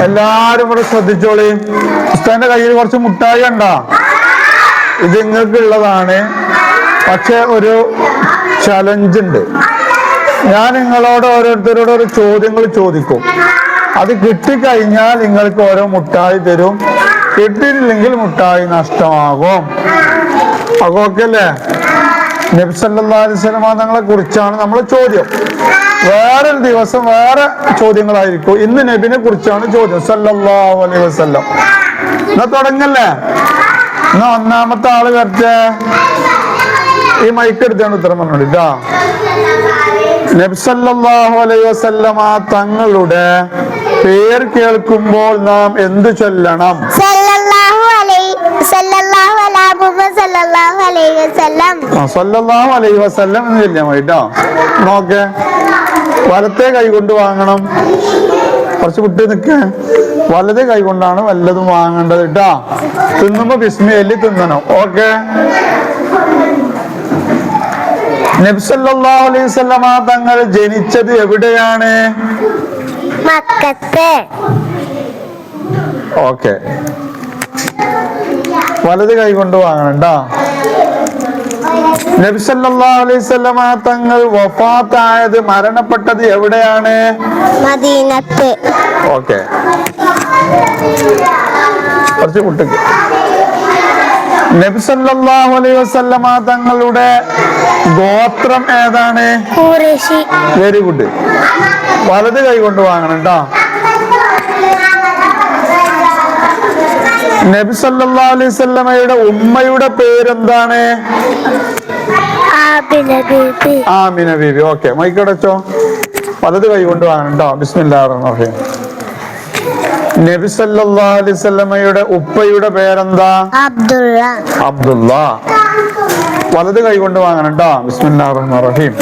എല്ലാരും ഇവിടെ ശ്രദ്ധിച്ചോളി. ഉസ്താദിന്റെ കയ്യിൽ കുറച്ച് മുട്ടായി ഉണ്ടോ? ഇത് നിങ്ങൾക്ക് ഉള്ളതാണ്. പക്ഷെ ഒരു ചലഞ്ച് ഉണ്ട്. ഞാൻ നിങ്ങളോട് ഓരോരുത്തരോട് ഒരു ചോദ്യങ്ങൾ ചോദിക്കും. അത് കിട്ടിക്കഴിഞ്ഞാൽ നിങ്ങൾക്ക് ഓരോ മുട്ടായി തരും. കിട്ടിയില്ലെങ്കിൽ മുട്ടായി നഷ്ടമാകും. അപ്പൊ ഓക്കെ അല്ലേ? നബി സല്ലല്ലാഹു അലൈഹി വസല്ലം തങ്ങളെ കുറിച്ചാണ് നമ്മൾ ചോദ്യം. വേറൊരു ദിവസം വേറെ ചോദ്യങ്ങളായിരിക്കും. ഇന്ന് നബിനെ കുറിച്ചാണ് ചോദ്യം സല്ലല്ലാഹു അലൈഹി വസല്ലം. എന്നാ തുടങ്ങല്ലേ? എന്നാ ഒന്നാമത്തെ ആള് വരട്ടെ. ഈ മൈക്ക് എടുത്താണ് ഉത്തരം പറഞ്ഞോളിട്ടാ. നബി സല്ലല്ലാഹു അലൈഹി വസല്ലം തങ്ങളുടെ പേര് കേൾക്കുമ്പോൾ നാം എന്ത് ചൊല്ലണം? സല്ലല്ലാഹു അലൈഹി വസല്ലം എന്ന് ചൊല്ലിയാൽ മതി ട്ടോ. നോക്കെ, വലത്തെ കൈ കൊണ്ട് വാങ്ങണം. കുറച്ച് വിട്ട് നിൽക്കേ. വലത് കൈ കൊണ്ടാണ് വല്ലതും വാങ്ങേണ്ടത് കേട്ടാ. തിന്നുമ്പോ ബിസ്മില്ലി തിന്നണം. ഓക്കെ. നബി സല്ലല്ലാഹു അലൈഹി വസല്ലം തങ്ങൾ ജനിച്ചത് എവിടെയാണ്? മക്കത്ത്. ഓക്കെ, വലത് കൈ കൊണ്ട് വാങ്ങണം ട്ടാ. നബി സല്ലല്ലാഹു അലൈഹി വസല്ലം തങ്ങൾ വഫാത്തായത്, മരണപ്പെട്ടത് എവിടെയാണ്? മദീനത്ത്. ഓക്കെ, കുറച്ച് കുട്ടിക്ക്. നബി സല്ലല്ലാഹു അലൈഹി വസല്ലം തങ്ങളുടെ ഗോത്രം ഏതാണ്? ഖുറൈശി. Very good. വലത് കൈ കൊണ്ട് വാങ്ങണം ട്ടോ. നബി സല്ലല്ലാഹു അലൈഹി വസല്ലമയുടെ ഉമ്മയുടെ പേരെന്താണ്? ആമിന ബീബി. ഓക്കെ, മൈക്കോടെ വെച്ചോ. വലത് കൈ കൊണ്ട് വാങ്ങണം ട്ടോ. ബിസ്മില്ലാഹിർ റഹ്മാനിർ റഹീം. നബി സല്ലല്ലാഹു അലൈഹി വസല്ലമയുടെ ഉപ്പയുടെ പേരെന്താ? അബ്ദുള്ള. അബ്ദുള്ള. വലത് കൈ കൊണ്ട് വാങ്ങണം ട്ടോ. ബിസ്മില്ലാഹിർ റഹ്മാനിർ റഹീം.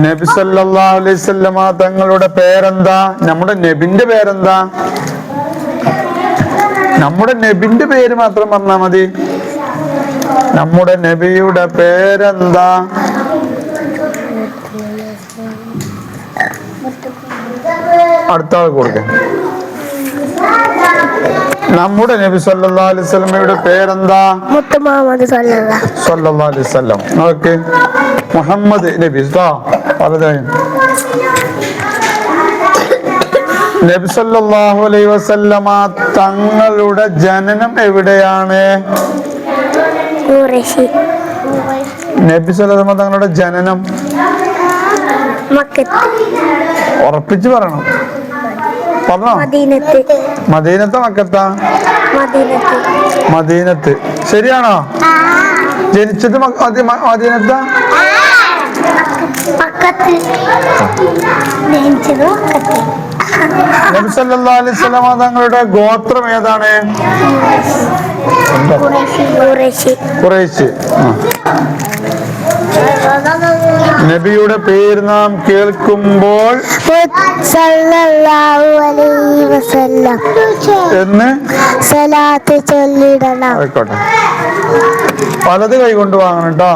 നബി സല്ലല്ലാഹു അലൈഹി വസല്ലമ തങ്ങളുടെ പേരെന്താ? നമ്മുടെ നബിന്റെ പേരെന്താ? നമ്മുടെ നബിന്റെ പേര് മാത്രം പറഞ്ഞാൽ മതി. നമ്മുടെ നബിയുടെ പേരെന്താ? അടുത്ത ആൾ കൊടുക്കേ. നമ്മുടെ നബി സല്ലല്ലാഹു അലൈഹി വസല്ലമയുടെ പേരെന്താ? മുത്ത് മുഹമ്മദ് സല്ലല്ലാഹു അലൈഹി വസല്ലം. ഓക്കേ, മുഹമ്മദ് നബി ട്ടോ. വലതായി. നബി സല്ലല്ലാഹു അലൈഹി വസല്ലമ തങ്ങളുടെ ജനനം എവിടെയാണ്? ഖുറൈശി. നബി സല്ലല്ലാഹു അലൈഹി വസല്ലമ തങ്ങളുടെ ജനനം മക്കത്ത്. ഉറപ്പിച്ച് പറയണം. പറഞ്ഞോ? മദീനത്ത്. മദീനത്താ മക്കത്താ? മദീനത്ത്. മദീനത്ത്. ശരിയാണോ? ജനിച്ചത് മദീനത്താ? മക്കത്ത്. ജനിച്ചത് മക്കത്ത്. നബി സല്ലല്ലാഹു അലൈഹി വസല്ലമ തങ്ങളുടെ ഗോത്രം ഏതാണ്? ഖുറൈശി. നബിയുടെ പേര് നാം കേൾക്കുമ്പോൾ സല്ലല്ലാഹു അലൈഹി വസല്ലം എന്ന് സലാത്ത് ചൊല്ലിടണം. ആയിക്കോട്ടെ. വലത് കൈ കൊണ്ട് വാങ്ങണം ട്ടോ.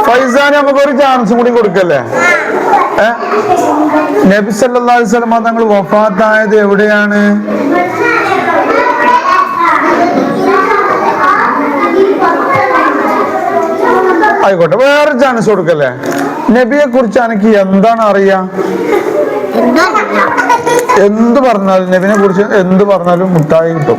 ഫൈസാന് നമുക്ക് ഒരു ചാൻസ് കൂടി കൊടുക്കല്ലേ? നബി സല്ലല്ലാഹു അലൈഹി വസല്ലം തങ്ങൾ വഫാത്തായത് എവിടെയാണ്? ആയിക്കോട്ടെ, വേറെ ചാൻസ് കൊടുക്കല്ലേ? നബിയെ കുറിച്ച് എനിക്ക് എന്താണ് അറിയാ? എന്ത് പറഞ്ഞാലും, നബിനെ കുറിച്ച് എന്ത് പറഞ്ഞാലും മുട്ടായി കിട്ടും.